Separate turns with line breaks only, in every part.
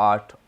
8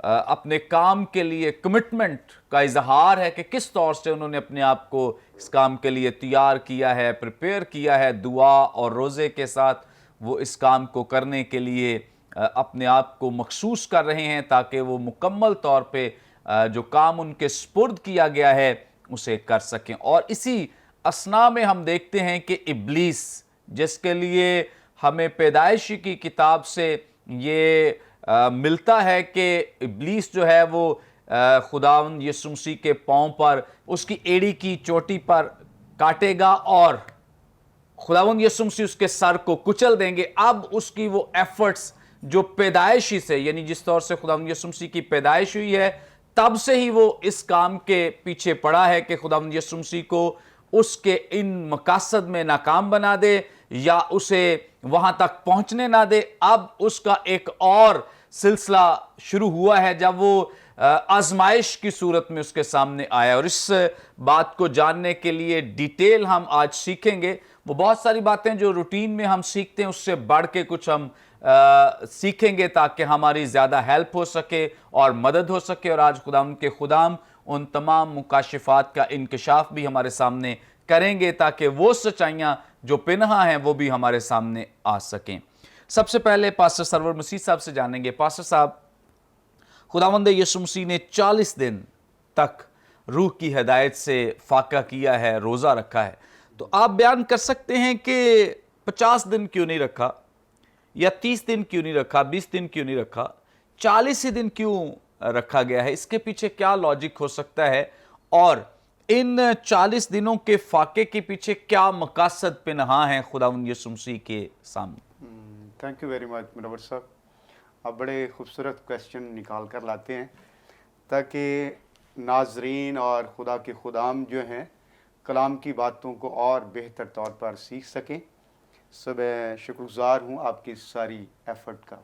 اپنے کام کے لیے کمٹمنٹ کا اظہار ہے کہ کس طور سے انہوں نے اپنے آپ کو اس کام کے لیے تیار کیا ہے، پریپیئر کیا ہے، دعا اور روزے کے ساتھ وہ اس کام کو کرنے کے لیے اپنے آپ کو مخصوص کر رہے ہیں تاکہ وہ مکمل طور پہ جو کام ان کے سپرد کیا گیا ہے اسے کر سکیں۔ اور اسی اثناء میں ہم دیکھتے ہیں کہ ابلیس، جس کے لیے ہمیں پیدائشی کی کتاب سے یہ ملتا ہے کہ ابلیس جو ہے وہ خداوند یسوع مسیح کے پاؤں پر اس کی ایڑی کی چوٹی پر کاٹے گا اور خداوند یسوع مسیح اس کے سر کو کچل دیں گے۔ اب اس کی وہ ایفرٹس جو پیدائشی سے، یعنی جس طور سے خداوند یسوع مسیح کی پیدائش ہوئی ہے تب سے ہی وہ اس کام کے پیچھے پڑا ہے کہ خداوند یسوع مسیح کو اس کے ان مقاصد میں ناکام بنا دے یا اسے وہاں تک پہنچنے نہ دے۔ اب اس کا ایک اور سلسلہ شروع ہوا ہے جب وہ آزمائش کی صورت میں اس کے سامنے آیا، اور اس بات کو جاننے کے لیے ڈیٹیل ہم آج سیکھیں گے۔ وہ بہت ساری باتیں جو روٹین میں ہم سیکھتے ہیں اس سے بڑھ کے کچھ ہم سیکھیں گے تاکہ ہماری زیادہ ہیلپ ہو سکے اور مدد ہو سکے، اور آج خداوند کے خدام ان تمام مکاشفات کا انکشاف بھی ہمارے سامنے کریں گے تاکہ وہ سچائیاں جو پنہاں ہیں وہ بھی ہمارے سامنے آ سکیں۔ سب سے پہلے پاسٹر سرور مسیح صاحب سے جانیں گے۔ پاسٹر صاحب، خداوند یسوع مسیح نے 40 دن تک روح کی ہدایت سے فاقہ کیا ہے، روزہ رکھا ہے، تو آپ بیان کر سکتے ہیں کہ 50 دن کیوں نہیں رکھا، یا 30 دن کیوں نہیں رکھا، 20 دن کیوں نہیں رکھا، 40 ہی دن کیوں رکھا گیا ہے؟ اس کے پیچھے کیا لاجک ہو سکتا ہے، اور ان 40 دنوں کے فاقے کے پیچھے کیا مقاصد پنہاں ہیں خداوند یسوع مسیح کے سامنے؟
تھینک یو ویری مچ منور صاحب، آپ بڑے خوبصورت کویسچن نکال کر لاتے ہیں تاکہ ناظرین اور خدا کے خدام جو ہیں کلام کی باتوں کو اور بہتر طور پر سیکھ سکیں۔ میں شکر گزار ہوں آپ کی ساری ایفرٹ کا۔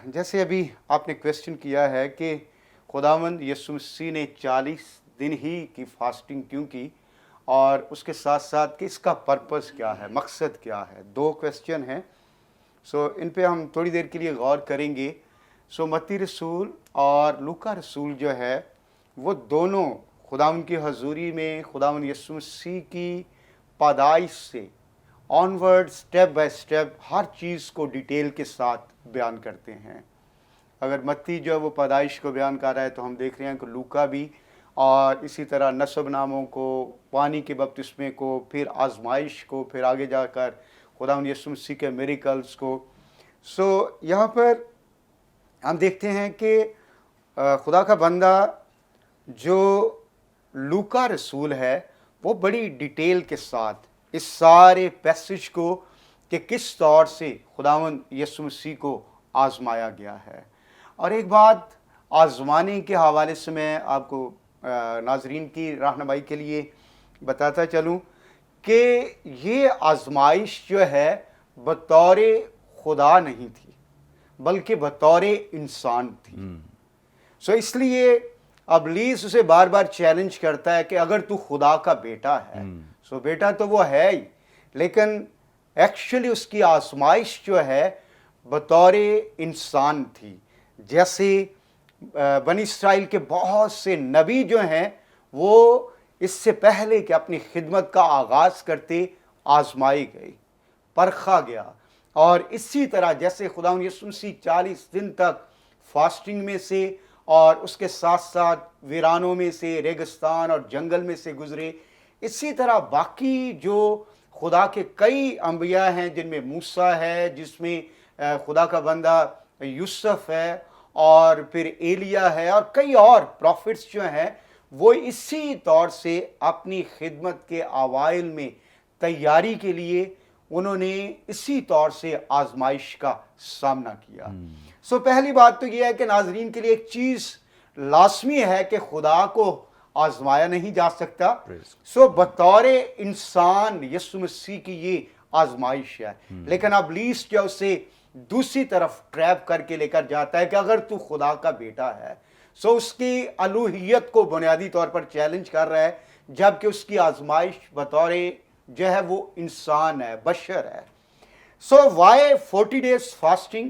جیسے ابھی آپ نے کویسچن کیا ہے کہ خداوند یسوع مسیح نے 40 دن ہی کی فاسٹنگ کیوں کی، اور اس کے ساتھ ساتھ کہ اس کا پرپس کیا ہے، مقصد کیا ہے۔ 2 کویسچن ہیں، ان پہ ہم تھوڑی دیر کے لیے غور کریں گے۔ متی رسول اور لوکا رسول جو ہے وہ دونوں خداوند کی حضوری میں خداوند یسوع مسیح کی پیدائش سے آنورڈ سٹیپ بائی سٹیپ ہر چیز کو ڈیٹیل کے ساتھ بیان کرتے ہیں۔ اگر متی جو ہے وہ پیدائش کو بیان کر رہا ہے تو ہم دیکھ رہے ہیں کہ لوکا بھی، اور اسی طرح نسب ناموں کو، پانی کے بپتسمے کو، پھر آزمائش کو، پھر آگے جا کر خداوند یسوع مسیح کے میریکلز کو۔ یہاں پر ہم دیکھتے ہیں کہ خدا کا بندہ جو لوکا رسول ہے وہ بڑی ڈیٹیل کے ساتھ اس سارے پیسج کو کہ کس طور سے خداوند یسوع مسیح کو آزمایا گیا ہے۔ اور ایک بات آزمانے کے حوالے سے میں آپ کو ناظرین کی رہنمائی کے لیے بتاتا چلوں کہ یہ آزمائش جو ہے بطور خدا نہیں تھی بلکہ بطور انسان تھی۔ اس لیے ابلیس اسے بار بار چیلنج کرتا ہے کہ اگر تو خدا کا بیٹا ہے، بیٹا تو وہ ہے ہی، لیکن ایکچولی اس کی آزمائش جو ہے بطور انسان تھی۔ جیسے بنی اسرائیل کے بہت سے نبی جو ہیں وہ اس سے پہلے کہ اپنی خدمت کا آغاز کرتے آزمائے گئے، پرکھا گیا، اور اسی طرح جیسے خداوند یسوع مسیح 40 دن تک فاسٹنگ میں سے اور اس کے ساتھ ساتھ ویرانوں میں سے، ریگستان اور جنگل میں سے گزرے، اسی طرح باقی جو خدا کے کئی انبیاء ہیں جن میں موسیٰ ہے، جس میں خدا کا بندہ یوسف ہے، اور پھر ایلیاہ ہے، اور کئی اور پروفٹس جو ہیں وہ اسی طور سے اپنی خدمت کے اوائل میں تیاری کے لیے انہوں نے اسی طور سے آزمائش کا سامنا کیا۔ پہلی بات تو یہ ہے کہ ناظرین کے لیے ایک چیز لازمی ہے کہ خدا کو آزمایا نہیں جا سکتا۔ بطور انسان یسوع مسیح کی یہ آزمائش ہے، لیکن ابلیس جو اسے دوسری طرف ٹریپ کر کے لے کر جاتا ہے کہ اگر تو خدا کا بیٹا ہے، اس کی الوہیت کو بنیادی طور پر چیلنج کر رہا ہے، جبکہ اس کی آزمائش بطور جو ہے وہ انسان ہے، بشر ہے۔ Y 40 days fasting?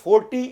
40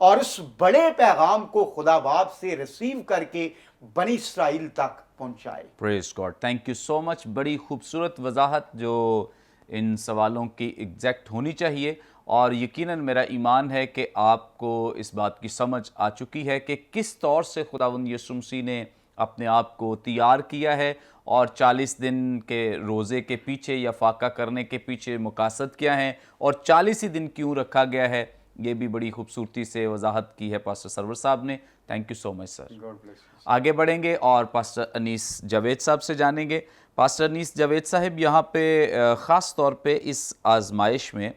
اور اس بڑے پیغام کو خدا باپ سے ریسیو کر کے بنی اسرائیل تک پہنچائے۔
پریز گاڈ، تھینک یو سو مچ۔ بڑی خوبصورت وضاحت جو ان سوالوں کی ایگزیکٹ ہونی چاہیے، اور یقیناً میرا ایمان ہے کہ آپ کو اس بات کی سمجھ آ چکی ہے کہ کس طور سے خداوند یسوع مسیح نے اپنے آپ کو تیار کیا ہے، اور 40 دن کے روزے کے پیچھے یا فاقہ کرنے کے پیچھے مقاصد کیا ہیں، اور 40 ہی دن کیوں رکھا گیا ہے۔ یہ بھی بڑی خوبصورتی سے وضاحت کی ہے پاسٹر سرور صاحب نے۔ تھینک یو سو مچ سر۔ آگے بڑھیں گے اور پاسٹر انیس جاوید صاحب سے جانیں گے۔ پاسٹر انیس جاوید صاحب، یہاں پہ خاص طور پہ اس آزمائش میں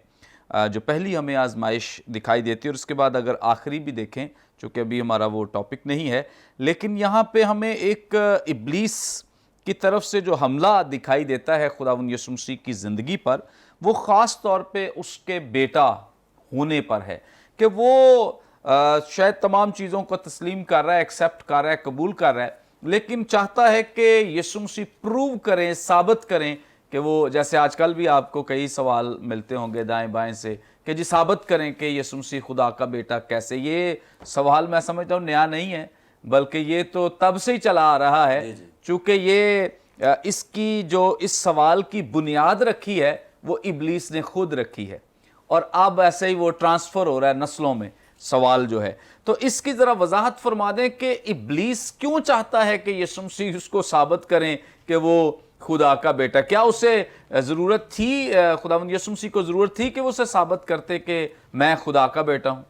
جو پہلی ہمیں آزمائش دکھائی دیتی ہے، اور اس کے بعد اگر آخری بھی دیکھیں، چونکہ ابھی ہمارا وہ ٹاپک نہیں ہے، لیکن یہاں پہ ہمیں ایک ابلیس کی طرف سے جو حملہ دکھائی دیتا ہے خداوند یسوع مسیح کی زندگی پر، وہ خاص طور پہ اس کے بیٹا ہونے پر ہے، کہ وہ شاید تمام چیزوں کو تسلیم کر رہا ہے، ایکسیپٹ کر رہا ہے، قبول کر رہا ہے، لیکن چاہتا ہے کہ یسوع مسیح پروو کریں، ثابت کریں کہ وہ، جیسے آج کل بھی آپ کو کئی سوال ملتے ہوں گے دائیں بائیں سے کہ جی ثابت کریں کہ یسوع مسیح خدا کا بیٹا کیسے۔ یہ سوال میں سمجھتا ہوں نیا نہیں ہے، بلکہ یہ تو تب سے ہی چلا آ رہا ہے، چونکہ یہ اس کی جو اس سوال کی بنیاد رکھی ہے وہ ابلیس نے خود رکھی ہے، اور اب ایسے ہی وہ ٹرانسفر ہو رہا ہے نسلوں میں سوال جو ہے۔ تو اس کی ذرا وضاحت فرما دیں کہ ابلیس کیوں چاہتا ہے کہ یسوع مسیح اس کو ثابت کریں کہ وہ خدا کا بیٹا؟ کیا اسے ضرورت تھی، خداوند یسوع مسیح کو ضرورت تھی کہ وہ اسے ثابت کرتے کہ میں خدا کا بیٹا ہوں؟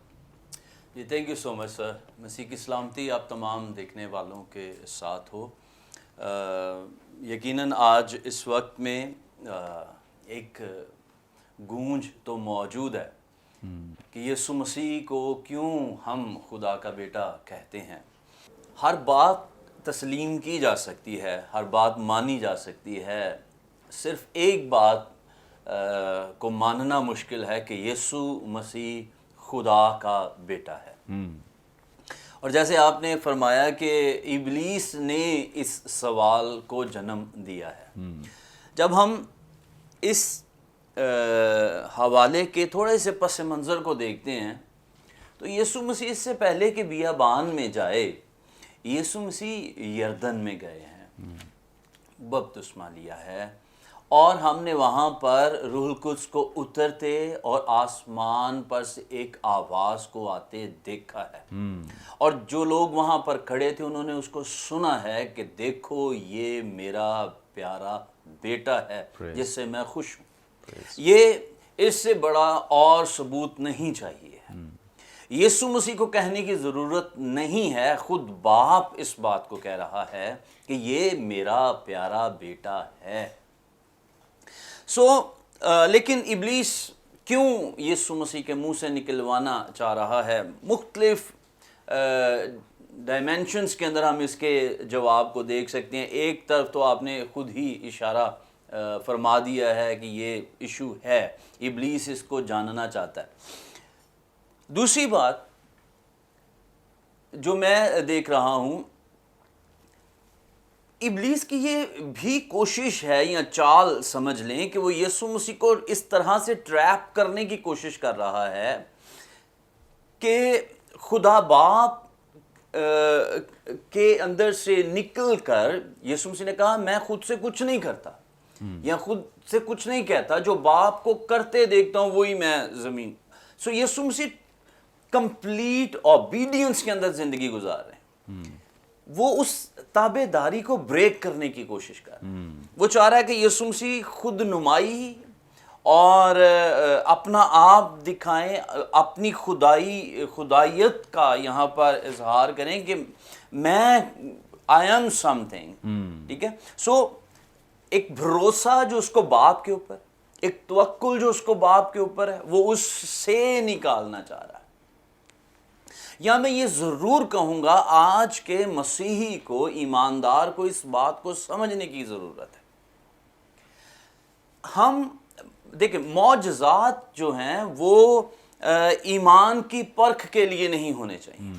جی تھینک یو سو مچ سر۔ مسیح کی سلامتی آپ تمام دیکھنے والوں کے ساتھ ہو۔ یقیناً آج اس وقت میں ایک گونج تو موجود ہے کہ یسوع مسیح کو کیوں ہم خدا کا بیٹا کہتے ہیں۔ ہر بات تسلیم کی جا سکتی ہے، ہر بات مانی جا سکتی ہے، صرف ایک بات کو ماننا مشکل ہے کہ یسوع مسیح خدا کا بیٹا ہے۔ اور جیسے آپ نے فرمایا کہ ابلیس نے اس سوال کو جنم دیا ہے۔ جب ہم اس حوالے کے تھوڑے سے پس منظر کو دیکھتے ہیں تو یسوع مسیح اس سے پہلے کہ بیابان میں جائے، یسوع مسیح یردن میں گئے ہیں، بپتسمہ لیا ہے، اور ہم نے وہاں پر روح القدس کو اترتے اور آسمان پر سے ایک آواز کو آتے دیکھا ہے، اور جو لوگ وہاں پر کھڑے تھے انہوں نے اس کو سنا ہے کہ دیکھو یہ میرا پیارا بیٹا ہے جس سے میں خوش ہوں۔ یہ اس سے بڑا اور ثبوت نہیں چاہیے۔ یسوع مسیح کو کہنے کی ضرورت نہیں ہے، خود باپ اس بات کو کہہ رہا ہے کہ یہ میرا پیارا بیٹا ہے۔ لیکن ابلیس کیوں یسوع مسیح کے منہ سے نکلوانا چاہ رہا ہے؟ مختلف ڈائمینشنز کے اندر ہم اس کے جواب کو دیکھ سکتے ہیں۔ ایک طرف تو آپ نے خود ہی اشارہ فرما دیا ہے کہ یہ ایشو ہے، ابلیس اس کو جاننا چاہتا ہے۔ دوسری بات جو میں دیکھ رہا ہوں، ابلیس کی یہ بھی کوشش ہے یا چال سمجھ لیں کہ وہ یسوع مسیح کو اس طرح سے ٹریپ کرنے کی کوشش کر رہا ہے کہ خدا باپ کے اندر سے نکل کر، یسوع مسیح نے کہا میں خود سے کچھ نہیں کرتا یا خود سے کچھ نہیں کہتا، جو باپ کو کرتے دیکھتا ہوں وہی میں زمین۔ یسوع مسیح کمپلیٹ اوبیڈینس کے اندر زندگی گزار رہے ہیں۔ وہ اس تابع داری کو بریک کرنے کی کوشش کر رہا ہے۔ وہ چاہ رہا ہے کہ یسوع مسیح خود نمائی اور اپنا آپ دکھائیں، اپنی خدائیت کا یہاں پر اظہار کریں کہ میں آئی ایم سم تھنگ، ٹھیک ہے۔ ایک بھروسہ جو اس کو باپ کے اوپر، ایک توکل جو اس کو باپ کے اوپر ہے، وہ اس سے نکالنا چاہ رہا ہے۔ یا میں یہ ضرور کہوں گا آج کے مسیحی کو، ایماندار کو اس بات کو سمجھنے کی ضرورت ہے۔ ہم دیکھیں معجزات جو ہیں وہ ایمان کی پرکھ کے لیے نہیں ہونے چاہیے۔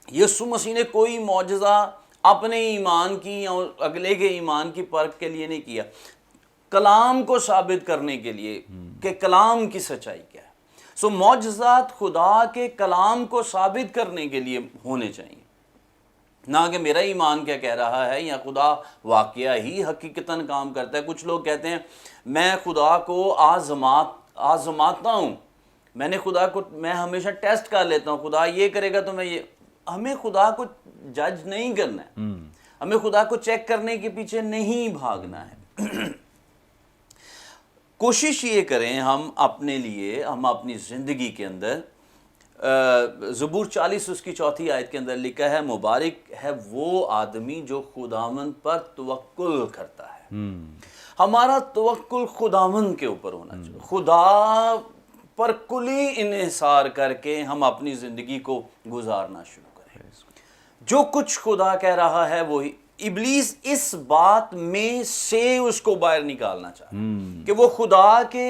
یسوع مسیح نے کوئی معجزہ اپنے ایمان کی یا اگلے کے ایمان کی پرکھ کے لیے نہیں کیا، کلام کو ثابت کرنے کے لیے کہ کلام کی سچائی کیا ہے۔ سو معجزات خدا کے کلام کو ثابت کرنے کے لیے ہونے چاہیے، نہ کہ میرا ایمان کیا کہہ رہا ہے یا خدا واقعہ ہی حقیقتاً کام کرتا ہے۔ کچھ لوگ کہتے ہیں میں خدا کو آزماتا ہوں، میں ہمیشہ ٹیسٹ کر لیتا ہوں، خدا یہ کرے گا تو میں یہ۔ ہمیں خدا کو جج نہیں کرنا ہے، ہمیں خدا کو چیک کرنے کے پیچھے نہیں بھاگنا ہے۔ کوشش یہ کریں ہم اپنے لیے، ہم اپنی زندگی کے اندر، زبور 40 اس کی 4 آیت کے اندر لکھا ہے، مبارک ہے وہ آدمی جو خداوند پر توکل کرتا ہے۔ ہمارا توکل خداوند کے اوپر ہونا چاہیے، خدا پر کلی انحصار کر کے ہم اپنی زندگی کو گزارنا شروع کریں۔ جو کچھ خدا کہہ رہا ہے وہی۔ ابلیس اس بات میں سے اس کو باہر نکالنا چاہتا ہے کہ وہ خدا کے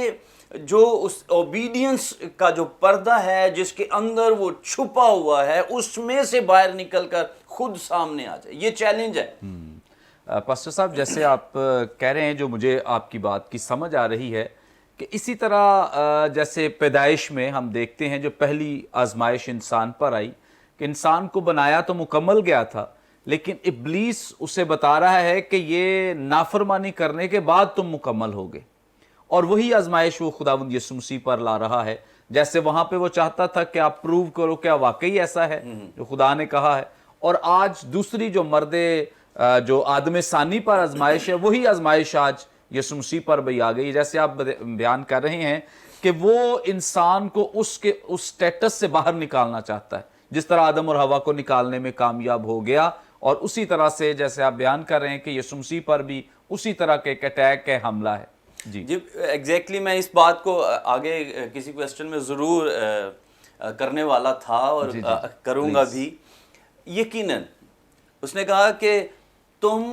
جو اس اوبیڈینس کا جو پردہ ہے جس کے اندر وہ چھپا ہوا ہے اس میں سے باہر نکل کر خود سامنے آ جائے۔ یہ چیلنج ہے۔
پاسٹر صاحب، جیسے آپ کہہ رہے ہیں، جو مجھے آپ کی بات کی سمجھ آ رہی ہے کہ اسی طرح جیسے پیدائش میں ہم دیکھتے ہیں جو پہلی آزمائش انسان پر آئی کہ انسان کو بنایا تو مکمل گیا تھا، لیکن ابلیس اسے بتا رہا ہے کہ یہ نافرمانی کرنے کے بعد تم مکمل ہوگے، اور وہی آزمائش وہ خداوند یسوع مسیح پر لا رہا ہے۔ جیسے وہاں پہ وہ چاہتا تھا کہ آپ پروو کرو کیا واقعی ایسا ہے جو خدا نے کہا ہے، اور آج دوسری جو جو آدم ثانی پر آزمائش ہے، وہی آزمائش آج یسوع مسیح پر بھی آ گئی۔ جیسے آپ بیان کر رہے ہیں کہ وہ انسان کو اس سٹیٹس سے باہر نکالنا چاہتا ہے، جس طرح آدم اور حوا کو نکالنے میں کامیاب ہو گیا، اور اسی طرح سے جیسے آپ بیان کر رہے ہیں کہ یسوع مسیح پر بھی اسی طرح کے ایک اٹیک ہے، حملہ ہے۔ جی
ایگزیکٹلی میں اس بات کو آگے کسی کویسچن میں ضرور کرنے والا تھا اور کروں گا بھی۔ یقیناً اس نے کہا کہ تم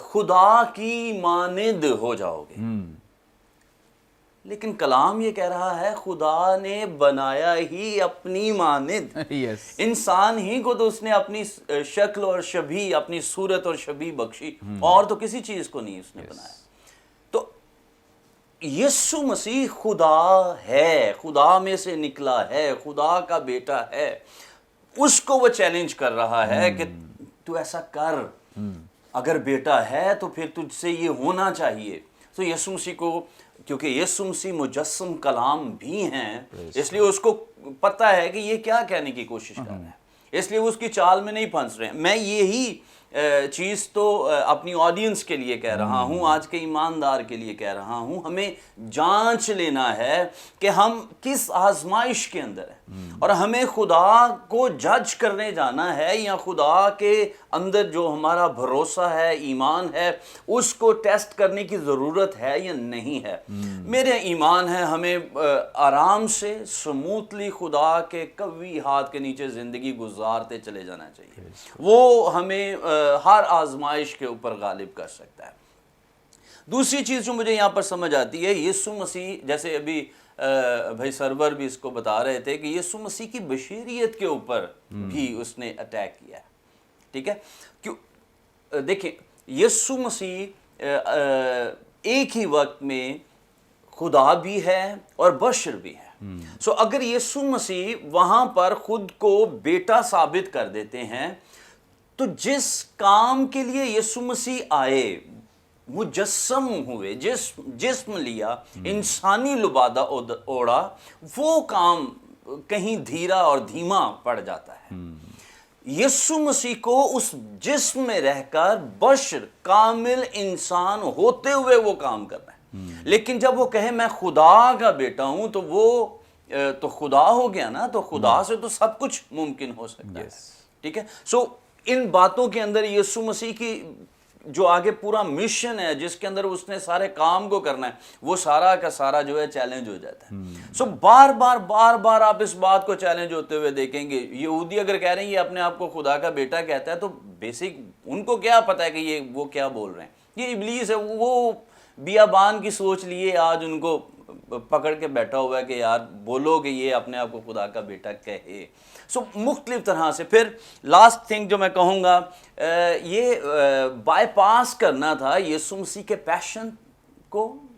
خدا کی مانند ہو جاؤ گے، لیکن کلام یہ کہہ رہا ہے خدا نے بنایا ہی اپنی مانند، انسان ہی کو تو اس نے اپنی شکل اور شبیہ، اپنی صورت اور شبیہ بخشی، اور تو کسی چیز کو نہیں اس نے بنایا۔ تو یسوع مسیح خدا ہے، خدا میں سے نکلا ہے، خدا کا بیٹا ہے، اس کو وہ چیلنج کر رہا ہے کہ تو ایسا کر، اگر بیٹا ہے تو پھر تجھ سے یہ ہونا چاہیے۔ تو یسوع مسیح کو، کیونکہ یسوع مسیح مجسم کلام بھی ہیں، اس لیے اس کو پتہ ہے کہ یہ کیا کہنے کی کوشش کر رہے ہیں، اس لیے وہ اس کی چال میں نہیں پھنس رہے ہیں۔ میں یہی چیز تو اپنی آڈینس کے لیے کہہ رہا ہوں، آج کے ایماندار کے لیے کہہ رہا ہوں، ہمیں جانچ لینا ہے کہ ہم کس آزمائش کے اندر ہیں، اور ہمیں خدا کو جج کرنے جانا ہے یا خدا کے اندر جو ہمارا بھروسہ ہے، ایمان ہے، اس کو ٹیسٹ کرنے کی ضرورت ہے یا نہیں ہے۔ میرے ایمان ہے ہمیں آرام سے سموتھلی خدا کے قوی ہاتھ کے نیچے زندگی گزارتے چلے جانا چاہیے، وہ ہمیں ہر آزمائش کے اوپر غالب کر سکتا ہے۔ دوسری چیز جو مجھے یہاں پر سمجھ آتی ہے، یسوع مسیح، جیسے ابھی بھائی سرور بھی اس کو بتا رہے تھے کہ یسوع مسیح کی بشریت کے اوپر بھی اس نے اٹیک کیا ہے، ٹھیک ہے؟ کیوں؟ دیکھیں، یسوع مسیح ایک ہی وقت میں خدا بھی ہے اور بشر بھی ہے۔ سو اگر یسوع مسیح وہاں پر خود کو بیٹا ثابت کر دیتے ہیں، تو جس کام کے لیے یسوع مسیح آئے، مجسم ہوئے، جسم لیا، انسانی لبادہ اوڑا، وہ کام کہیں دھیرا اور دھیما پڑ جاتا ہے۔ یسوع مسیح کو اس جسم میں رہ کر بشر، کامل انسان ہوتے ہوئے وہ کام کرنا ہے، لیکن جب وہ کہے میں خدا کا بیٹا ہوں تو وہ تو خدا ہو گیا نا، تو خدا سے تو سب کچھ ممکن ہو سکتا ہے، ٹھیک ہے؟ سو ان باتوں کے اندر یسوع مسیح کی جو آگے پورا مشن ہے، جس کے اندر اس نے سارے کام کو کرنا ہے، وہ سارا کا سارا جو ہے چیلنج ہو جاتا ہے۔ سو بار بار آپ اس بات کو چیلنج ہوتے ہوئے دیکھیں گے، یہودی اگر کہہ رہے ہیں یہ اپنے آپ کو خدا کا بیٹا کہتا ہے، تو بیسک ان کو کیا پتا ہے کہ یہ وہ کیا بول رہے ہیں؟ یہ ابلیس ہے، وہ بیابان کی سوچ لیے آج ان کو پکڑ کے بیٹھا ہوا ہے کہ یار بولو کہ یہ اپنے آپ کو خدا کا بیٹا کہے۔ سو مختلف طرح سے۔ پھر لاسٹ تھنگ جو میں کہوں گا، یہ بائی پاس کرنا تھا یسوع مسیح کے پیشن کو،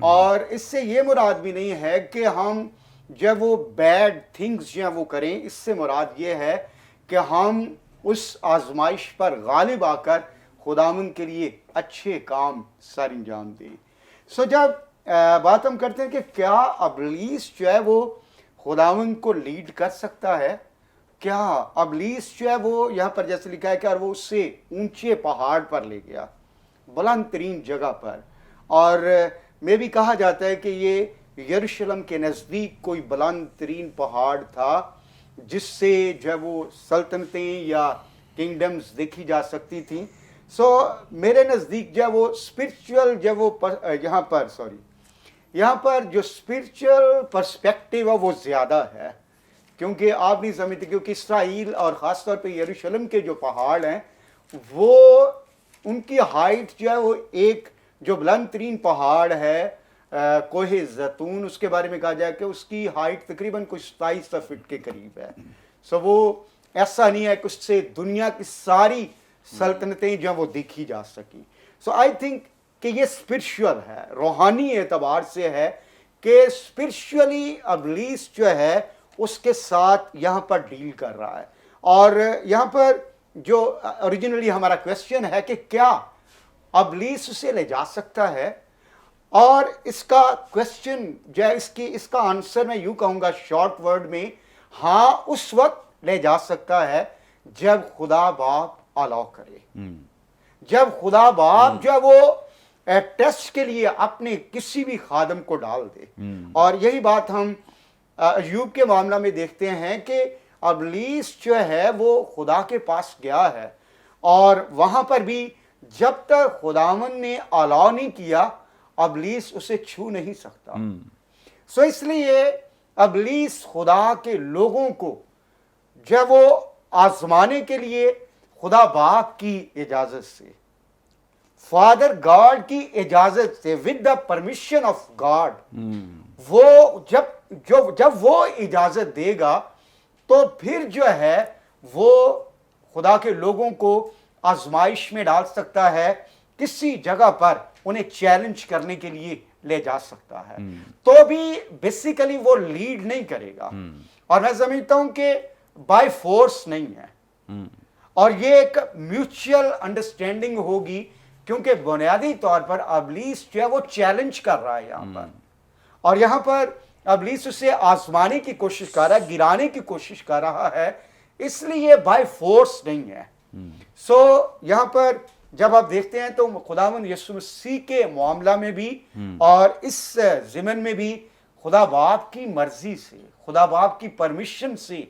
اور اس سے یہ مراد بھی نہیں ہے کہ ہم جب وہ بیڈ تھنگز جو ہیں وہ کریں، اس سے مراد یہ ہے کہ ہم اس آزمائش پر غالب آ کر خداوند کے لیے اچھے کام سر انجام دیں۔ سو جب بات ہم کرتے ہیں کہ کیا ابلیس جو ہے وہ خداوند کو لیڈ کر سکتا ہے، کیا ابلیس جو ہے وہ یہاں پر جیسے لکھا ہے کہ اور وہ اس سے اونچے پہاڑ پر لے گیا، بلند ترین جگہ پر، اور میں بھی کہا جاتا ہے کہ یہ یروشلم کے نزدیک کوئی بلند ترین پہاڑ تھا جس سے جو ہے وہ سلطنتیں یا کنگڈمز دیکھی جا سکتی تھیں۔ سو میرے نزدیک جو ہے وہ اسپرچول جو وہ یہاں پر جو اسپرچول پرسپیکٹیو ہے وہ زیادہ ہے، کیونکہ آپ نہیں سمجھتے، کیونکہ اسرائیل اور خاص طور پہ یروشلم کے جو پہاڑ ہیں وہ ان کی ہائٹ جو ہے وہ ایک جو بلند ترین پہاڑ ہے کوہ زیتون، اس کے بارے میں کہا جائے کہ اس کی ہائٹ تقریباً کچھ 27 فٹ کے قریب ہے۔ سو وہ ایسا نہیں ہے کہ اس سے دنیا کی ساری سلطنتیں جو ہیں وہ دیکھی جا سکی۔ سو آئی تھنک کہ یہ اسپرچول ہے، روحانی اعتبار سے ہے کہ اسپرچولی ابلیس جو ہے اس کے ساتھ یہاں پر ڈیل کر رہا ہے۔ اور یہاں پر جو اوریجنلی ہمارا کویسچن ہے کہ کیا ابلیس اسے لے جا سکتا ہے، اور اس کا کویسچن جو ہے اس کا آنسر میں یوں کہوں گا شارٹ ورڈ میں، ہاں اس وقت لے جا سکتا ہے جب خدا باپ الاؤ کرے، جب خدا باپ جو ہے وہ ٹیسٹ کے لیے اپنے کسی بھی خادم کو ڈال دے۔ اور یہی بات ہم ایوب کے معاملہ میں دیکھتے ہیں کہ ابلیس جو ہے وہ خدا کے پاس گیا ہے، اور وہاں پر بھی جب تک خداوند نے الاؤ نہیں کیا ابلیس اسے چھو نہیں سکتا۔ سو اس لیے ابلیس خدا کے لوگوں کو جب وہ آزمانے کے لیے خدا باپ کی اجازت سے، فادر گاڈ کی اجازت سے، with the permission of God, وہ جب وہ اجازت دے گا تو پھر جو ہے وہ خدا کے لوگوں کو آزمائش میں ڈال سکتا ہے، کسی جگہ پر انہیں چیلنج کرنے کے لیے لے جا سکتا ہے، تو بھی بیسیکلی وہ لیڈ نہیں کرے گا۔ اور میں سمجھتا ہوں کہ بائی فورس نہیں ہے، اور یہ ایک میوچل انڈرسٹینڈنگ ہوگی، کیونکہ بنیادی طور پر ابلیس جو ہے وہ چیلنج کر رہا ہے یہاں پر، اور یہاں پر ابلیس اسے آزمانے کی کوشش کر رہا ہے، گرانے کی کوشش کر رہا ہے، اس لیے بائی فورس نہیں ہے۔ سو یہاں پر جب آپ دیکھتے ہیں تو خداوند یسوع مسیح کے معاملہ میں بھی اور اس ضمن میں بھی خدا باپ کی مرضی سے، خدا باپ کی پرمیشن سے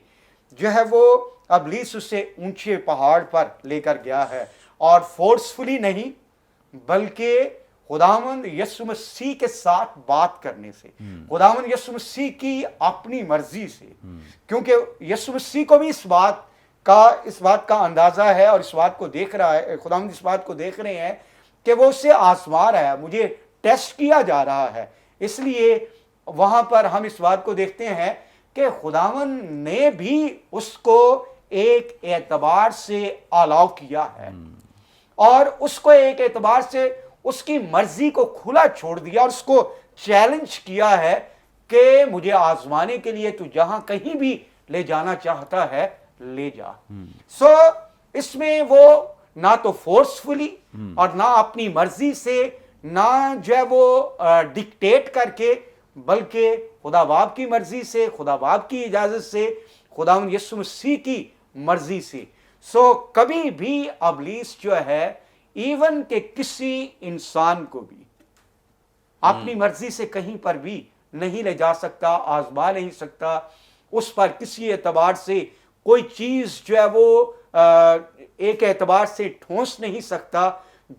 جو ہے وہ ابلیس اسے اونچے پہاڑ پر لے کر گیا ہے، اور فورسفلی نہیں بلکہ خداوند یسوع مسیح کے ساتھ بات کرنے سے، خداوند یسوع مسیح کی اپنی مرضی سے، کیونکہ یسوع مسیح کو بھی اس بات کا اندازہ ہے، اور اس بات کو دیکھ رہا ہے، خداوند اس بات کو دیکھ رہے ہیں کہ وہ اسے آزما رہا ہے، مجھے ٹیسٹ کیا جا رہا ہے۔ اس لیے وہاں پر ہم اس بات کو دیکھتے ہیں کہ خداوند نے بھی اس کو ایک اعتبار سے الاؤ کیا ہے، اور اس کو ایک اعتبار سے اس کی مرضی کو کھلا چھوڑ دیا، اور اس کو چیلنج کیا ہے کہ مجھے آزمانے کے لیے تو جہاں کہیں بھی لے جانا چاہتا ہے لے جا۔ سو اس میں وہ نہ تو فورسفلی اور نہ اپنی مرضی سے، نہ جو ہے وہ ڈکٹیٹ کر کے، بلکہ خدا باپ کی مرضی سے، خدا باپ کی اجازت سے، خداوند یسوع مسیح کی مرضی سے۔ سو کبھی بھی ابلیس جو ہے ایون کہ کسی انسان کو بھی اپنی مرضی سے کہیں پر بھی نہیں لے جا سکتا، آزما نہیں سکتا، اس پر کسی اعتبار سے کوئی چیز جو ہے وہ ایک اعتبار سے ٹھونس نہیں سکتا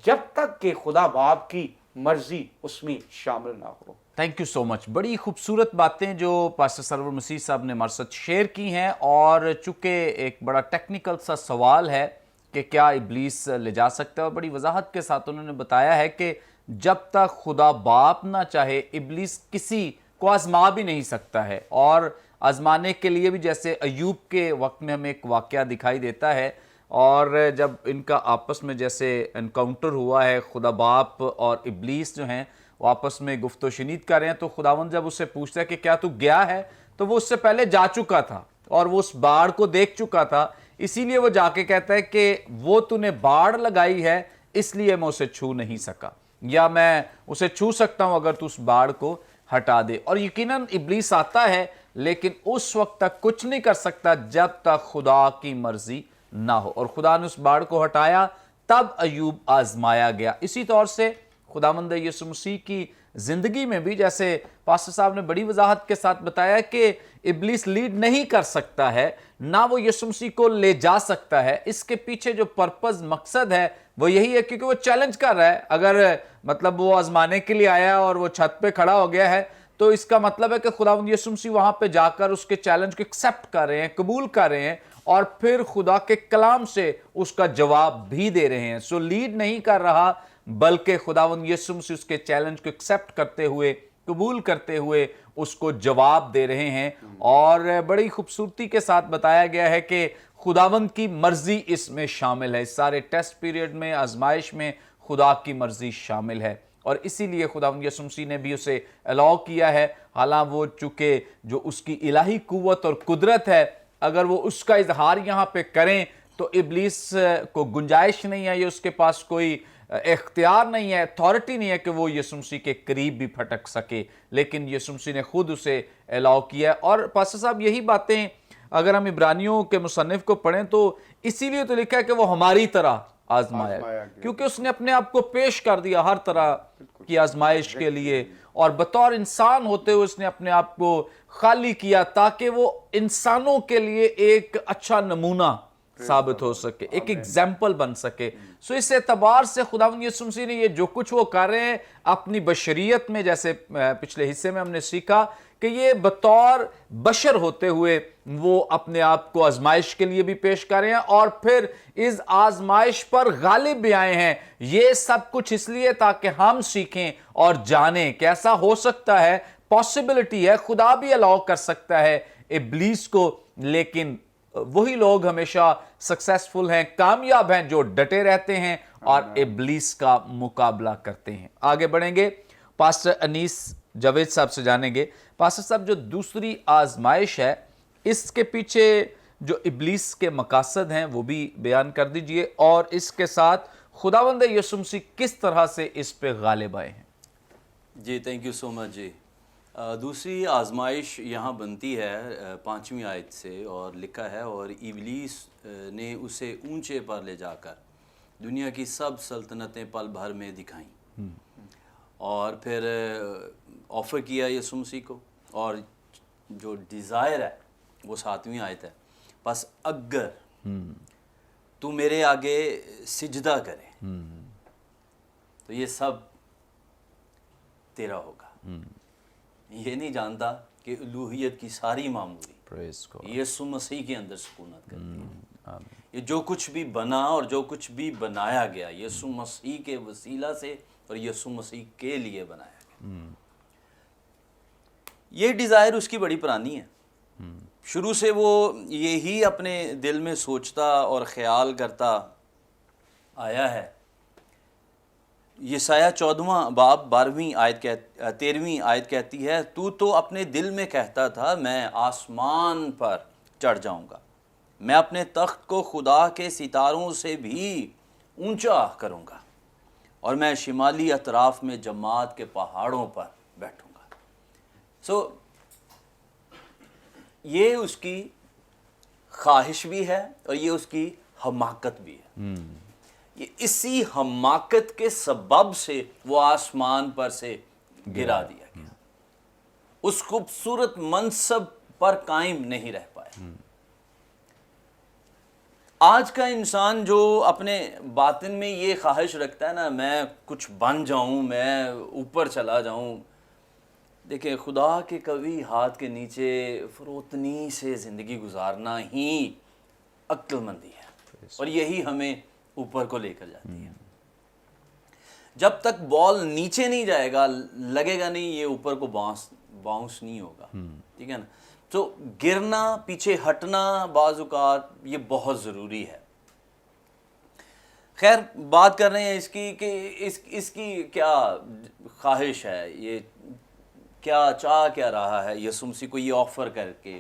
جب تک کہ خدا باپ کی مرضی اس میں شامل نہ ہو۔
تھینک یو سو مچ۔ بڑی خوبصورت باتیں جو پاسٹر سرور مسیح صاحب نے ہمارے ساتھ شیئر کی ہیں، اور چونکہ ایک بڑا ٹیکنیکل سا سوال ہے کہ کیا ابلیس لے جا سکتا ہے، اور بڑی وضاحت کے ساتھ انہوں نے بتایا ہے کہ جب تک خدا باپ نہ چاہے ابلیس کسی کو آزما بھی نہیں سکتا ہے، اور آزمانے کے لیے بھی جیسے ایوب کے وقت میں ہمیں ایک واقعہ دکھائی دیتا ہے، اور جب ان کا آپس میں جیسے انکاؤنٹر ہوا ہے، خدا باپ اور ابلیس جو ہیں وہ آپس میں گفت و شنید کر رہے ہیں, تو خداوند جب اسے پوچھتا ہے کہ کیا تو گیا ہے, تو وہ اس سے پہلے جا چکا تھا اور وہ اس باڑ کو دیکھ چکا تھا, اسی لیے وہ جا کے کہتا ہے کہ وہ تو نے باڑ لگائی ہے اس لیے میں اسے چھو نہیں سکا, یا میں اسے چھو سکتا ہوں اگر تو اس باڑ کو ہٹا دے. اور یقیناً ابلیس آتا ہے لیکن اس وقت تک کچھ نہیں کر سکتا جب تک خدا کی مرضی نہ ہو, اور خدا نے اس باڑ کو ہٹایا تب ایوب آزمایا گیا. اسی طور سے خداوند یسوع مسیح کی زندگی میں بھی, جیسے پاسٹر صاحب نے بڑی وضاحت کے ساتھ بتایا کہ ابلیس لیڈ نہیں کر سکتا ہے, نہ وہ یسوع مسیح کو لے جا سکتا ہے. اس کے پیچھے جو پرپز مقصد ہے وہ یہی ہے, کیونکہ وہ چیلنج کر رہا ہے. اگر مطلب وہ آزمانے کے لیے آیا اور وہ چھت پہ کھڑا ہو گیا ہے تو اس کا مطلب ہے کہ خداوند یسوع مسیح وہاں پہ جا کر اس کے چیلنج کو ایکسیپٹ کر رہے ہیں, قبول کر رہے ہیں, اور پھر خدا کے کلام سے اس کا جواب بھی دے رہے ہیں. سو لیڈ نہیں کر رہا بلکہ خداوند یسوع مسیح اس کے چیلنج کو ایکسیپٹ کرتے ہوئے, قبول کرتے ہوئے اس کو جواب دے رہے ہیں. اور بڑی خوبصورتی کے ساتھ بتایا گیا ہے کہ خداوند کی مرضی اس میں شامل ہے. اس سارے ٹیسٹ پیریڈ میں, آزمائش میں خدا کی مرضی شامل ہے, اور اسی لیے خداوند یسوع مسیح نے بھی اسے الاؤ کیا ہے. حالانکہ وہ چونکہ جو اس کی الہی قوت اور قدرت ہے, اگر وہ اس کا اظہار یہاں پہ کریں تو ابلیس کو گنجائش نہیں ہے, یا اس کے پاس کوئی اختیار نہیں ہے, اتھارٹی نہیں ہے کہ وہ یسوع مسیح کے قریب بھی پھٹک سکے. لیکن یسوع مسیح نے خود اسے الاؤ کیا ہے. اور پاسٹر صاحب یہی باتیں اگر ہم عبرانیوں کے مصنف کو پڑھیں تو اسی لیے تو لکھا ہے کہ وہ ہماری طرح آزمایا, کیونکہ اس نے اپنے آپ کو پیش کر دیا ہر طرح کی آزمائش کے لیے, اور بطور انسان ہوتے ہوئے اس نے اپنے آپ کو خالی کیا تاکہ وہ انسانوں کے لیے ایک اچھا نمونہ ثابت ہو سکے, ایک ایگزامپل بن سکے. سو اس اعتبار سے خداوند یسوع مسیح نے یہ جو کچھ وہ کر رہے ہیں اپنی بشریت میں, جیسے پچھلے حصے میں ہم نے سیکھا کہ یہ بطور بشر ہوتے ہوئے وہ اپنے آپ کو آزمائش کے لیے بھی پیش کر رہے ہیں, اور پھر اس آزمائش پر غالب بھی آئے ہیں. یہ سب کچھ اس لیے تاکہ ہم سیکھیں اور جانیں کہ ایسا ہو سکتا ہے, پاسبلٹی ہے, خدا بھی الاؤ کر سکتا ہے ابلیس کو, لیکن وہی لوگ ہمیشہ سکسیسفل ہیں, کامیاب ہیں جو ڈٹے رہتے ہیں اور ابلیس کا مقابلہ کرتے ہیں. آگے بڑھیں گے, پاسٹر انیس جاوید صاحب سے جانیں گے. پاسٹر صاحب, جو دوسری آزمائش ہے اس کے پیچھے جو ابلیس کے مقاصد ہیں وہ بھی بیان کر دیجئے, اور اس کے ساتھ خداوند یسوع مسیح کس طرح سے اس پہ غالب آئے ہیں.
جی تھینک یو سو مچ. جی دوسری آزمائش یہاں بنتی ہے 5ویں آیت سے, اور لکھا ہے اور ابلیس نے اسے اونچے پر لے جا کر دنیا کی سب سلطنتیں پل بھر میں دکھائیں, اور پھر آفر کیا یسوع مسیح کو, اور جو ڈیزائر ہے وہ 7ویں آیت ہے, بس اگر تو میرے آگے سجدہ کرے تو یہ سب تیرا ہوگا. یہ نہیں جانتا کہ الوہیت کی ساری معمولی یسوع مسیح کے اندر سکونت کرتی ہے. یہ جو کچھ بھی بنا اور جو کچھ بھی بنایا گیا یسوع مسیح کے وسیلہ سے اور یسوع مسیح کے لیے بنایا گیا. یہ ڈیزائر اس کی بڑی پرانی ہے. شروع سے وہ یہی اپنے دل میں سوچتا اور خیال کرتا آیا ہے. یسایہ 14واں باب 12ویں آیت 13ویں آیت کہتی ہے, تو اپنے دل میں کہتا تھا میں آسمان پر چڑھ جاؤں گا, میں اپنے تخت کو خدا کے ستاروں سے بھی اونچا کروں گا, اور میں شمالی اطراف میں جماعت کے پہاڑوں پر بیٹھوں گا. سو یہ اس کی خواہش بھی ہے اور یہ اس کی حماقت بھی ہے. یہ اسی حماقت کے سبب سے وہ آسمان پر سے گرا دیا گیا, اس خوبصورت منصب پر قائم نہیں رہ پایا. آج کا انسان جو اپنے باطن میں یہ خواہش رکھتا ہے نا, میں کچھ بن جاؤں, میں اوپر چلا جاؤں, دیکھیں خدا کے قوی ہاتھ کے نیچے فروتنی سے زندگی گزارنا ہی عقل مندی ہے, اور یہی ہمیں اوپر کو لے کر جاتی ہے. جب تک بال نیچے نہیں جائے گا لگے گا نہیں یہ اوپر کو باؤنس نہیں ہوگا, ٹھیک ہے نا. تو گرنا, پیچھے ہٹنا بعض اوقات یہ بہت ضروری ہے. خیر بات کر رہے ہیں اس کی کہ اس کی کیا خواہش ہے، یہ کیا چاہ کیا رہا ہے یسوع مسیح کو یہ آفر کر کے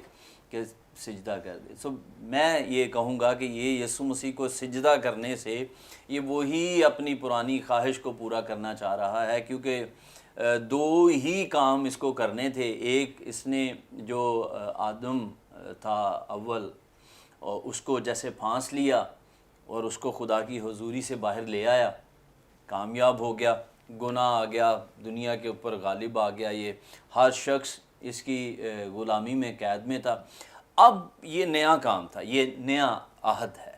کہ سجدہ کر دے. سو میں یہ کہوں گا کہ یہ یسوع مسیح کو سجدہ کرنے سے یہ وہی اپنی پرانی خواہش کو پورا کرنا چاہ رہا ہے، کیونکہ دو ہی کام اس کو کرنے تھے. ایک اس نے جو آدم تھا اول، اور اس کو جیسے پھانس لیا اور اس کو خدا کی حضوری سے باہر لے آیا، کامیاب ہو گیا، گناہ آ گیا، دنیا کے اوپر غالب آ گیا، یہ ہر شخص اس کی غلامی میں قید میں تھا. اب یہ نیا کام تھا، یہ نیا عہد ہے.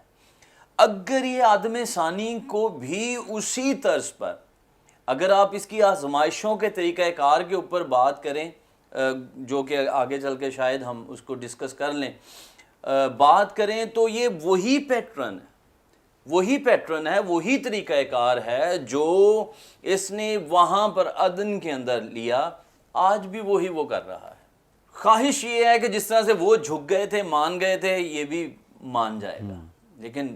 اگر یہ آدم ثانی کو بھی اسی طرز پر، اگر آپ اس کی آزمائشوں کے طریقہ کار کے اوپر بات کریں، جو کہ آگے چل کے شاید ہم اس کو ڈسکس کر لیں، بات کریں تو یہ وہی پیٹرن ہے، وہی طریقہ کار ہے جو اس نے وہاں پر عدن کے اندر لیا، آج بھی وہی وہ کر رہا ہے. خواہش یہ ہے کہ جس طرح سے وہ جھک گئے تھے، مان گئے تھے، یہ بھی مان جائے گا. لیکن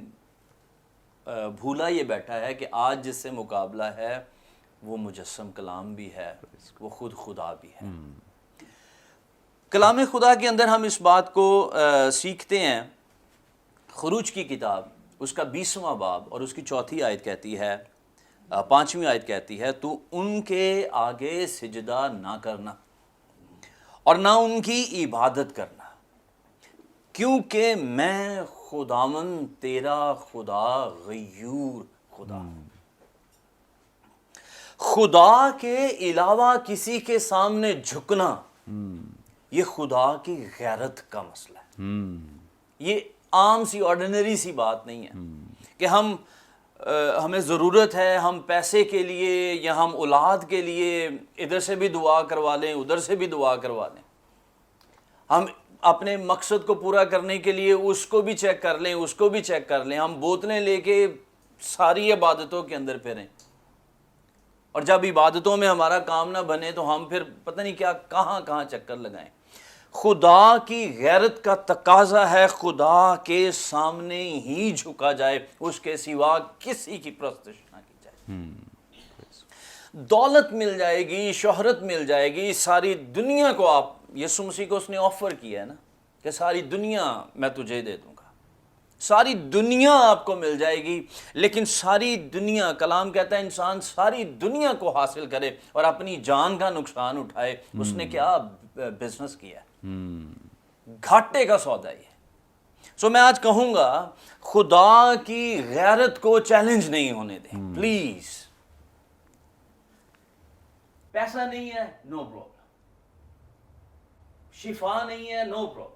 بھولا یہ بیٹھا ہے کہ آج جس سے مقابلہ ہے وہ مجسم کلام بھی ہے، وہ خود خدا بھی ہے. کلام خدا کے اندر ہم اس بات کو سیکھتے ہیں. خروج کی کتاب اس کا 20واں باب اور اس کی 4 آیت کہتی ہے، 5ویں آیت کہتی ہے، تو ان کے آگے سجدہ نہ کرنا اور نہ ان کی عبادت کرنا، کیونکہ میں خداوند تیرا خدا غیور خدا. خدا کے علاوہ کسی کے سامنے جھکنا یہ خدا کی غیرت کا مسئلہ ہے. یہ عام سی آرڈینری سی بات نہیں ہے کہ ہمیں ضرورت ہے، ہم پیسے کے لیے یا ہم اولاد کے لیے ادھر سے بھی دعا کروا لیں، ادھر سے بھی دعا کروا لیں. ہم اپنے مقصد کو پورا کرنے کے لیے اس کو بھی چیک کر لیں، اس کو بھی چیک کر لیں. ہم بوتلیں لے کے ساری عبادتوں کے اندر پھریں، اور جب عبادتوں میں ہمارا کام نہ بنے تو ہم پھر پتہ نہیں کیا کہاں چکر لگائیں. خدا کی غیرت کا تقاضا ہے خدا کے سامنے ہی جھکا جائے، اس کے سوا کسی کی پرستش نہ کی جائے. دولت مل جائے گی، شہرت مل جائے گی، ساری دنیا کو آپ، یسوع مسیح کو اس نے آفر کیا ہے نا کہ ساری دنیا میں تجھے دے دوں گا، ساری دنیا آپ کو مل جائے گی. لیکن ساری دنیا، کلام کہتا ہے انسان ساری دنیا کو حاصل کرے اور اپنی جان کا نقصان اٹھائے، اس نے کیا بزنس کیا ہے؟ گھاٹے کا سودا ہے. سو میں آج کہوں گا خدا کی غیرت کو چیلنج نہیں ہونے دیں پلیز. پیسہ نہیں ہے، نو پرابلم. شفا نہیں ہے، نو پرابلم.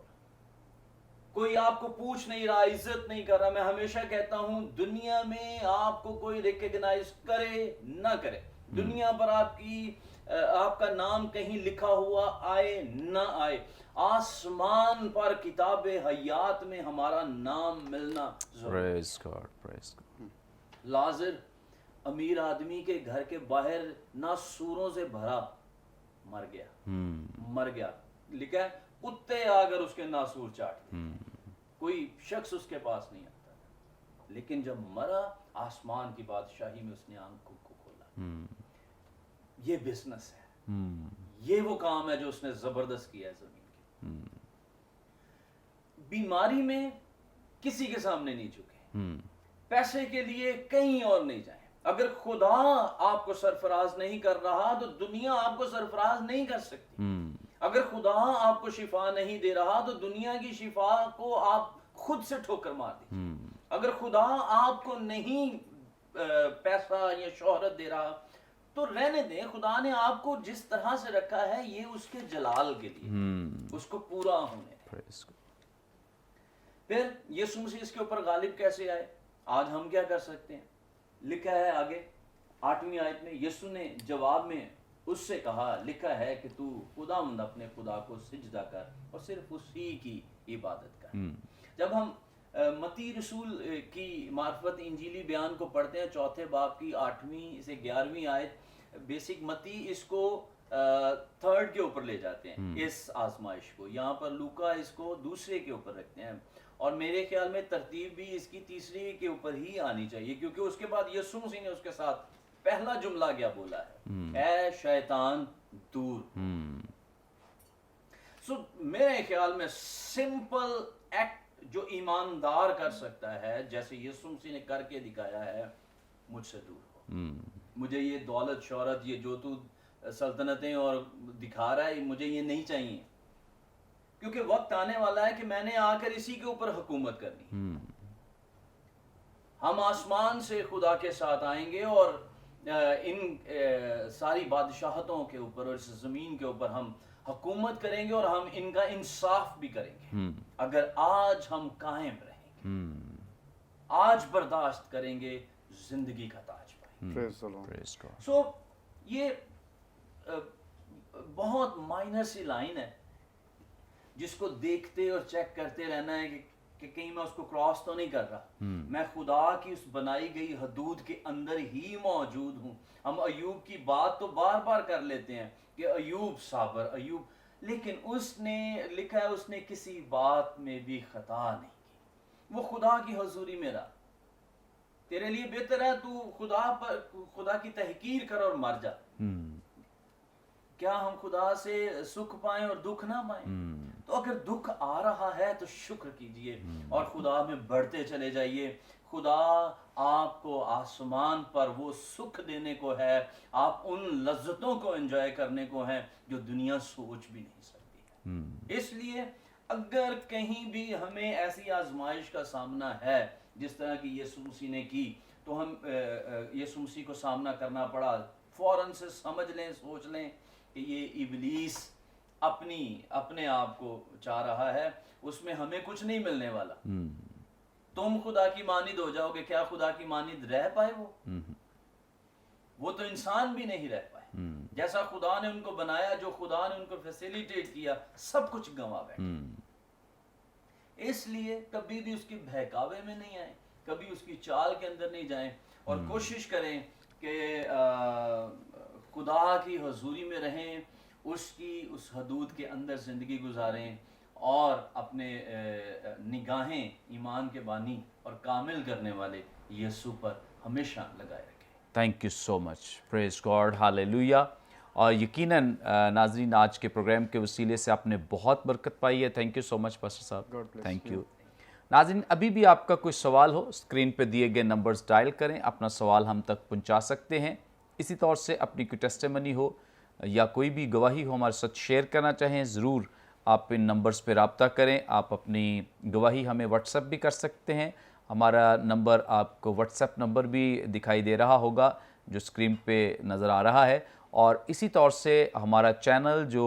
کوئی آپ کو پوچھ نہیں رہا، عزت نہیں کر رہا. میں ہمیشہ کہتا ہوں دنیا میں آپ کو کوئی ریکگنائز کرے نہ کرے، دنیا پر آپ کا نام کہیں لکھا ہوا آئے نہ آئے، آسمان پر کتاب حیات میں ہمارا نام ملنا ضرور. لازر امیر آدمی کے گھر کے باہر نہ سوروں سے بھرا مر گیا. لکھا ہے کتے آ کر اس کے ناسور چاٹتے، کوئی شخص اس کے پاس نہیں آتا. لیکن جب مرا آسمان کی بادشاہی میں اس نے آنکھوں کو کھولا. یہ بزنس ہے، یہ وہ کام ہے جو اس نے زبردست کیا ہے زمین کی. بیماری میں کسی کے سامنے نہیں جھکے، پیسے کے لیے کہیں اور نہیں جائیں. اگر خدا آپ کو سرفراز نہیں کر رہا تو دنیا آپ کو سرفراز نہیں کر سکتی. اگر خدا آپ کو شفا نہیں دے رہا تو دنیا کی شفا کو آپ خود سے ٹھوکر مار دیجیے. اگر خدا آپ کو نہیں پیسہ یا شہرت دے رہا تو رہنے دیں. خدا نے آپ کو جس طرح سے رکھا ہے یہ اس کے جلال کے لیے، اس کو پورا ہونے دیں. پھر یسوع مسیح اس کے اوپر غالب کیسے آئے؟ آج ہم کیا کر سکتے ہیں؟ لکھا ہے آگے 8ویں آیت میں، یسوع نے جواب میں اس سے کہا، لکھا ہے کہ تو خداوند اپنے خدا کو سجدہ کر اور صرف اسی کی عبادت کر. جب ہم متی رسول کی معرفت انجیلی بیان کو پڑھتے ہیں 4 باب کی 8ویں سے 11ویں آیت، بیسک متی اس کو 3rd کے اوپر لے جاتے ہیں اس آزمائش کو. یہاں پر لوکا اس کو دوسرے کے اوپر رکھتے ہیں. اور میرے خیال میں ترتیب بھی اس کی تیسری کے اوپر ہی آنی چاہیے، کیونکہ اس کے بعد یسوع مسیح نے اس کے ساتھ پہلا جملہ کیا بولا ہے، اے شیطان دور۔ سو میرے خیال میں سمپل ایکٹ جو ایماندار کر سکتا ہے، جیسے یسوع مسیح نے کر کے دکھایا ہے، مجھ سے دور ہو، مجھے یہ دولت شہرت، یہ جو تو سلطنتیں اور دکھا رہا ہے، مجھے یہ نہیں چاہیے، کیونکہ وقت آنے والا ہے کہ میں نے آ کر اسی کے اوپر حکومت کرنی۔ ہم آسمان سے خدا کے ساتھ آئیں گے اور ان ساری بادشاہتوں کے اوپر اور اس زمین کے اوپر ہم حکومت کریں گے، اور ہم ان کا انصاف بھی کریں گے اگر آج ہم قائم رہیں گے، آج برداشت کریں گے، زندگی کا تاج پائیں گے۔
Praise the Lord.
سو یہ بہت مائنر سی لائن ہے جس کو دیکھتے اور چیک کرتے رہنا ہے کہ کہیں میں اس کو کراس تو نہیں کر رہا، میں خدا کی اس بنائی گئی حدود کے اندر ہی موجود ہوں۔ ہم ایوب کی بات تو بار بار کر لیتے ہیں کہ ایوب صابر، ایوب، لیکن اس نے لکھا ہے اس نے کسی بات میں بھی خطا نہیں کی، وہ خدا کی حضوری میں رہا۔ تیرے لیے بہتر ہے تو خدا کی تحقیر کر اور مر جا، کیا ہم خدا سے سکھ پائیں اور دکھ نہ پائیں؟ تو اگر دکھ آ رہا ہے تو شکر کیجئے اور خدا میں بڑھتے چلے جائیے۔ خدا آپ کو آسمان پر وہ سکھ دینے کو ہے، آپ ان لذتوں کو انجوائے کرنے کو ہیں جو دنیا سوچ بھی نہیں سکتی ہے۔ اس لیے اگر کہیں بھی ہمیں ایسی آزمائش کا سامنا ہے جس طرح کی یسوع مسیح نے کی، تو ہم یسوع مسیح کو سامنا کرنا پڑا، فوراً سے سمجھ لیں، سوچ لیں کہ یہ ابلیس اپنے آپ کو چاہ رہا ہے، اس میں ہمیں کچھ نہیں ملنے والا۔ تم خدا کی مانند ہو جاؤ گے، کیا خدا کی مانند رہ پائے وہ تو انسان بھی نہیں رہ پائے، جیسا خدا نے ان کو بنایا، جو خدا نے ان کو فیسیلیٹیٹ کیا، سب کچھ گنوا بیٹھے۔ اس لیے کبھی بھی اس کی بہکاوے میں نہیں آئیں، کبھی اس کی چال کے اندر نہیں جائیں، اور کوشش کریں کہ خدا کی حضوری میں رہیں، اس حدود کے اندر زندگی گزاریں، اور اپنے نگاہیں ایمان کے بانی اور کامل کرنے والے یسوع پر ہمیشہ لگائے رکھیں۔
Thank you so much, praise God, hallelujah. اور یقیناً ناظرین آج کے پروگرام کے وسیلے سے آپ نے بہت برکت پائی ہے۔ Thank you so much pastor صاحب، تھینک یو۔ ناظرین ابھی بھی آپ کا کوئی سوال ہو، اسکرین پہ دیے گئے نمبرز ڈائل کریں، اپنا سوال ہم تک پہنچا سکتے ہیں۔ اسی طور سے اپنی کوئی ٹیسٹیمنی ہو یا کوئی بھی گواہی ہو ہمارے ساتھ شیئر کرنا چاہیں، ضرور آپ ان نمبرز پہ رابطہ کریں۔ آپ اپنی گواہی ہمیں واٹس ایپ بھی کر سکتے ہیں، ہمارا نمبر آپ کو واٹس ایپ نمبر بھی دکھائی دے رہا ہوگا جو اسکرین پہ نظر آ رہا ہے، اور اسی طور سے ہمارا چینل جو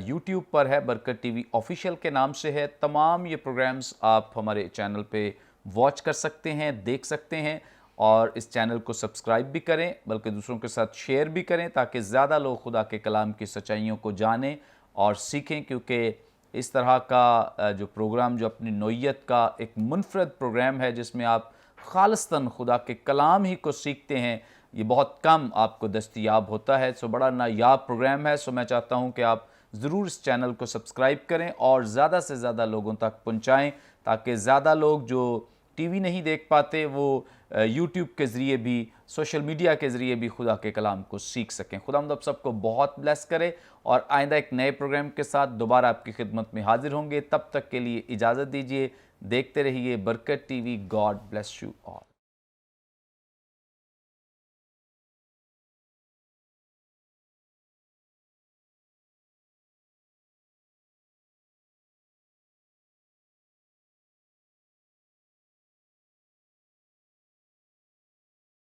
یوٹیوب پر ہے، برکت ٹی وی آفیشیل کے نام سے ہے، تمام یہ پروگرامز آپ ہمارے چینل پہ واچ کر سکتے ہیں، دیکھ سکتے ہیں، اور اس چینل کو سبسکرائب بھی کریں، بلکہ دوسروں کے ساتھ شیئر بھی کریں تاکہ زیادہ لوگ خدا کے کلام کی سچائیوں کو جانیں اور سیکھیں، کیونکہ اس طرح کا جو پروگرام جو اپنی نوعیت کا ایک منفرد پروگرام ہے جس میں آپ خالصتاً خدا کے کلام ہی کو سیکھتے ہیں، یہ بہت کم آپ کو دستیاب ہوتا ہے۔ سو بڑا نایاب پروگرام ہے، سو میں چاہتا ہوں کہ آپ ضرور اس چینل کو سبسکرائب کریں اور زیادہ سے زیادہ لوگوں تک پہنچائیں تاکہ زیادہ لوگ جو ٹی وی نہیں دیکھ پاتے وہ یوٹیوب کے ذریعے بھی، سوشل میڈیا کے ذریعے بھی خدا کے کلام کو سیکھ سکیں۔ خدا آپ سب کو بہت بلیس کرے، اور آئندہ ایک نئے پروگرام کے ساتھ دوبارہ آپ کی خدمت میں حاضر ہوں گے۔ تب تک کے لیے اجازت دیجیے، دیکھتے رہیے برکت T V. God bless you all.